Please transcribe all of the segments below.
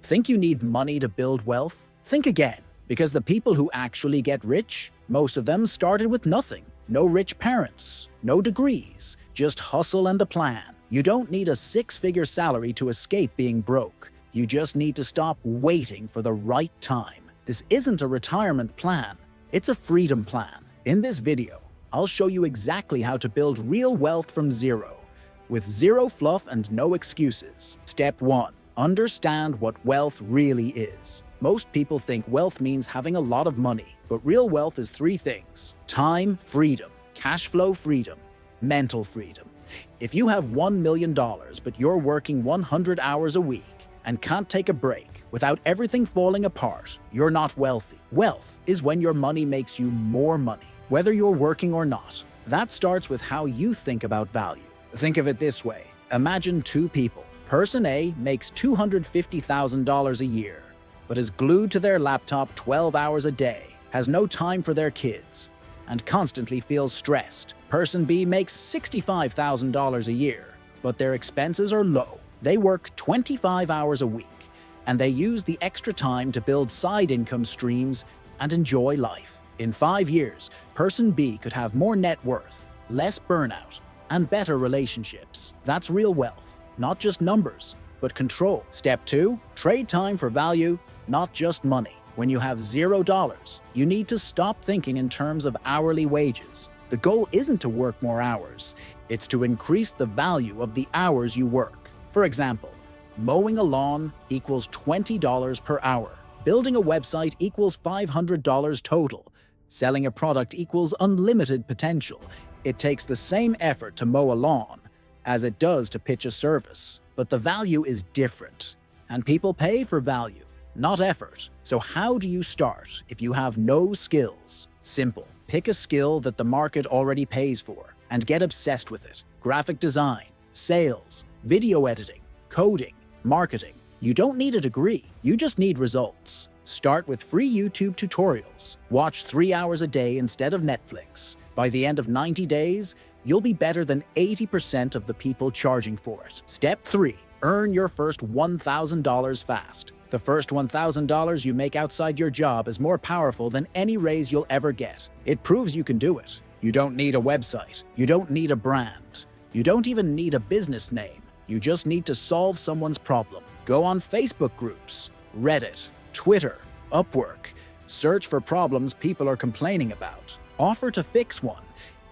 Think you need money to build wealth? Think again, because the people who actually get rich, most of them started with nothing. No rich parents, no degrees, just hustle and a plan. You don't need a six-figure salary to escape being broke. You just need to stop waiting for the right time. This isn't a retirement plan, it's a freedom plan. In this video, I'll show you exactly how to build real wealth from zero, with zero fluff and no excuses. Step 1. Understand what wealth really is. Most people think wealth means having a lot of money, but real wealth is three things: time freedom, cash flow freedom, mental freedom. If you have $1 million, but you're working 100 hours a week and can't take a break without everything falling apart, you're not wealthy. Wealth is when your money makes you more money, whether you're working or not. That starts with how you think about value. Think of it this way. Imagine two people. Person A makes $250,000 a year, but is glued to their laptop 12 hours a day, has no time for their kids, and constantly feels stressed. Person B makes $65,000 a year, but their expenses are low. They work 25 hours a week, and they use the extra time to build side income streams and enjoy life. In 5 years, Person B could have more net worth, less burnout, and better relationships. That's real wealth, not just numbers, but control. Step 2. Trade time for value, not just money. When you have $0, you need to stop thinking in terms of hourly wages. The goal isn't to work more hours, it's to increase the value of the hours you work. For example, mowing a lawn equals $20 per hour. Building a website equals $500 total. Selling a product equals unlimited potential. It takes the same effort to mow a lawn as it does to pitch a service, but the value is different, and people pay for value, not effort. So how do you start if you have no skills? Simple. Pick a skill that the market already pays for and get obsessed with it. Graphic design, sales, video editing, coding, marketing. You don't need a degree, you just need results. Start with free YouTube tutorials. Watch 3 hours a day instead of Netflix. By the end of 90 days, you'll be better than 80% of the people charging for it. Step 3. Earn your first $1,000 fast. The first $1,000 you make outside your job is more powerful than any raise you'll ever get. It proves you can do it. You don't need a website. You don't need a brand. You don't even need a business name. You just need to solve someone's problem. Go on Facebook groups, Reddit, Twitter, Upwork. Search for problems people are complaining about. Offer to fix one.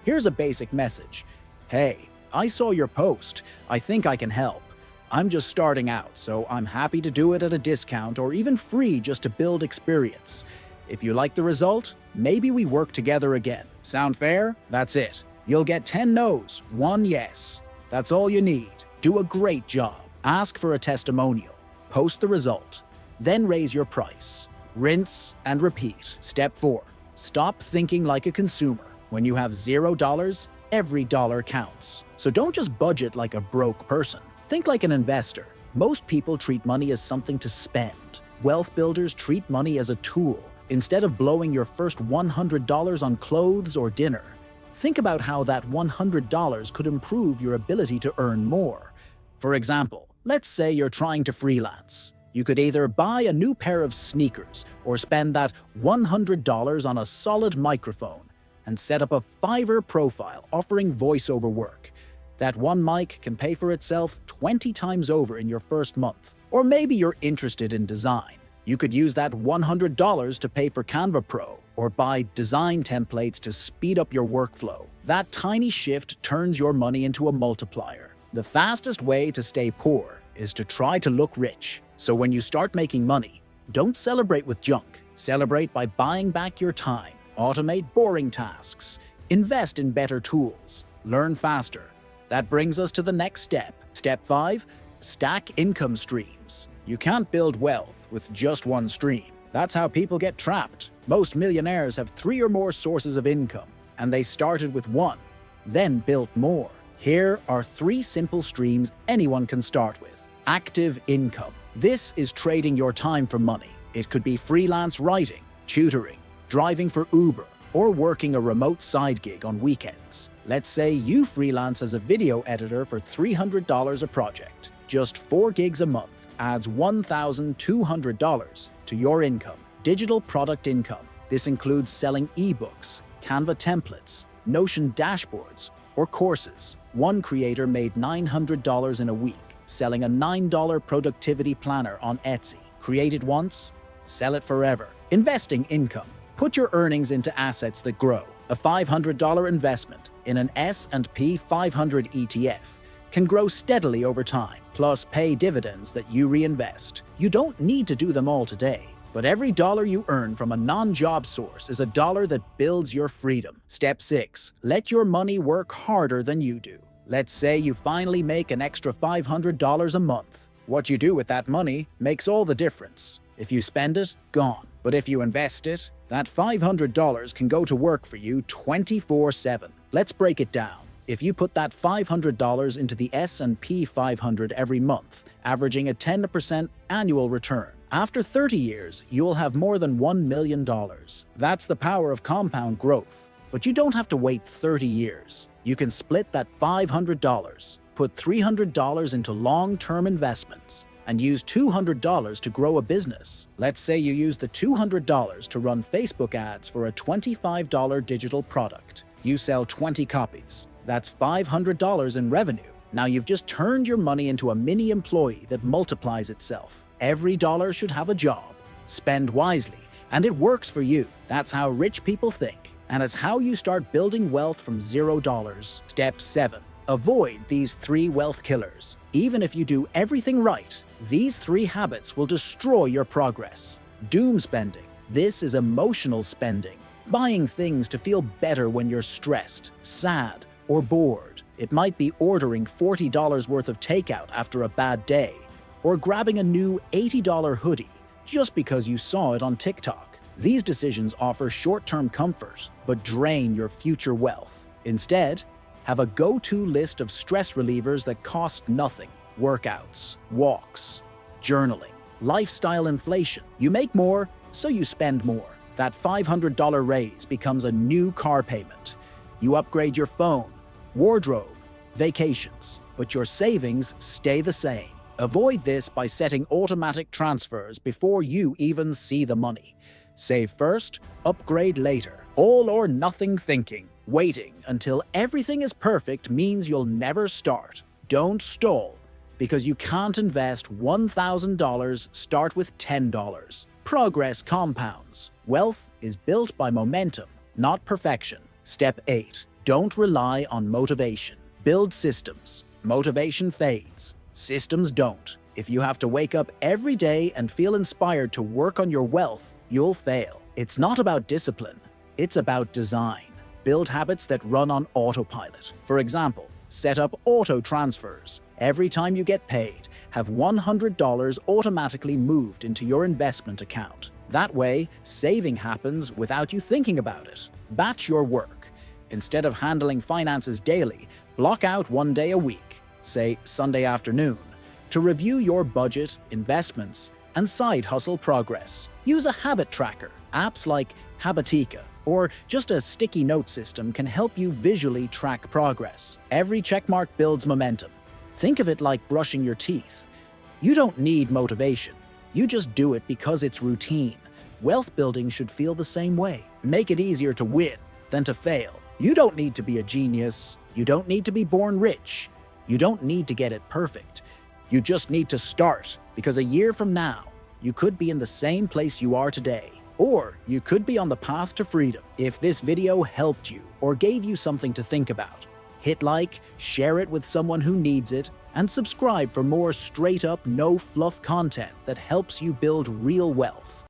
Here's a basic message. Hey, I saw your post. I think I can help. I'm just starting out, so I'm happy to do it at a discount or even free just to build experience. If you like the result, maybe we work together again. Sound fair? That's it. You'll get 10 no's, 1 yes. That's all you need. Do a great job. Ask for a testimonial. Post the result. Then raise your price. Rinse and repeat. Step 4. Stop thinking like a consumer. When you have $0, every dollar counts. So don't just budget like a broke person. Think like an investor. Most people treat money as something to spend. Wealth builders treat money as a tool. Instead of blowing your first $100 on clothes or dinner, think about how that $100 could improve your ability to earn more. For example, let's say you're trying to freelance. You could either buy a new pair of sneakers or spend that $100 on a solid microphone and set up a Fiverr profile offering voiceover work. That one mic can pay for itself 20 times over in your first month. Or maybe you're interested in design. You could use that $100 to pay for Canva Pro or buy design templates to speed up your workflow. That tiny shift turns your money into a multiplier. The fastest way to stay poor is to try to look rich. So when you start making money, don't celebrate with junk. Celebrate by buying back your time. Automate boring tasks. Invest in better tools. Learn faster. That brings us to the next step. Step 5. Stack income streams. You can't build wealth with just one stream. That's how people get trapped. Most millionaires have 3 or more sources of income, and they started with one, then built more. Here are 3 simple streams anyone can start with. Active income. This is trading your time for money. It could be freelance writing, tutoring, driving for Uber, or working a remote side gig on weekends. Let's say you freelance as a video editor for $300 a project, just 4 gigs a month. adds $1,200 to your income. Digital product income. This includes selling ebooks, Canva templates, Notion dashboards, or courses. One creator made $900 in a week selling a $9 productivity planner on Etsy. Create it once, sell it forever. Investing income. Put your earnings into assets that grow. A $500 investment in an S&P 500 ETF can grow steadily over time, plus pay dividends that you reinvest. You don't need to do them all today, but every dollar you earn from a non-job source is a dollar that builds your freedom. Step 6. Let your money work harder than you do. Let's say you finally make an extra $500 a month. What you do with that money makes all the difference. If you spend it, gone. But if you invest it, that $500 can go to work for you 24/7. Let's break it down. If you put that $500 into the S&P 500 every month, averaging a 10% annual return, after 30 years, you'll have more than $1 million. That's the power of compound growth. But you don't have to wait 30 years. You can split that $500, put $300 into long-term investments, and use $200 to grow a business. Let's say you use the $200 to run Facebook ads for a $25 digital product. You sell 20 copies. That's $500 in revenue. Now you've just turned your money into a mini employee that multiplies itself. Every dollar should have a job. Spend wisely, and it works for you. That's how rich people think, and it's how you start building wealth from $0. Step 7. Avoid these 3 wealth killers. Even if you do everything right, these 3 habits will destroy your progress. Doom spending. This is emotional spending. Buying things to feel better when you're stressed, sad, or bored. It might be ordering $40 worth of takeout after a bad day, or grabbing a new $80 hoodie just because you saw it on TikTok. These decisions offer short-term comfort, but drain your future wealth. Instead, have a go-to list of stress relievers that cost nothing. Workouts, walks, journaling, lifestyle inflation. You make more, so you spend more. That $500 raise becomes a new car payment. You upgrade your phone, wardrobe, vacations, but your savings stay the same. Avoid this by setting automatic transfers before you even see the money. Save first, upgrade later. All or nothing thinking. Waiting until everything is perfect means you'll never start. Don't stall. Because you can't invest $1,000, start with $10. Progress compounds. Wealth is built by momentum, not perfection. Step 8. Don't rely on motivation. Build systems. Motivation fades. Systems don't. If you have to wake up every day and feel inspired to work on your wealth, you'll fail. It's not about discipline. It's about design. Build habits that run on autopilot. For example, set up auto transfers. Every time you get paid, have $100 automatically moved into your investment account. That way, saving happens without you thinking about it. Batch your work. Instead of handling finances daily, block out one day a week, say Sunday afternoon, to review your budget, investments, and side hustle progress. Use a habit tracker. Apps like Habitica or just a sticky note system can help you visually track progress. Every checkmark builds momentum. Think of it like brushing your teeth. You don't need motivation. You just do it because it's routine. Wealth building should feel the same way. Make it easier to win than to fail. You don't need to be a genius. You don't need to be born rich. You don't need to get it perfect. You just need to start, because a year from now, you could be in the same place you are today. Or you could be on the path to freedom. If this video helped you or gave you something to think about, hit like, share it with someone who needs it, and subscribe for more straight-up, no-fluff content that helps you build real wealth.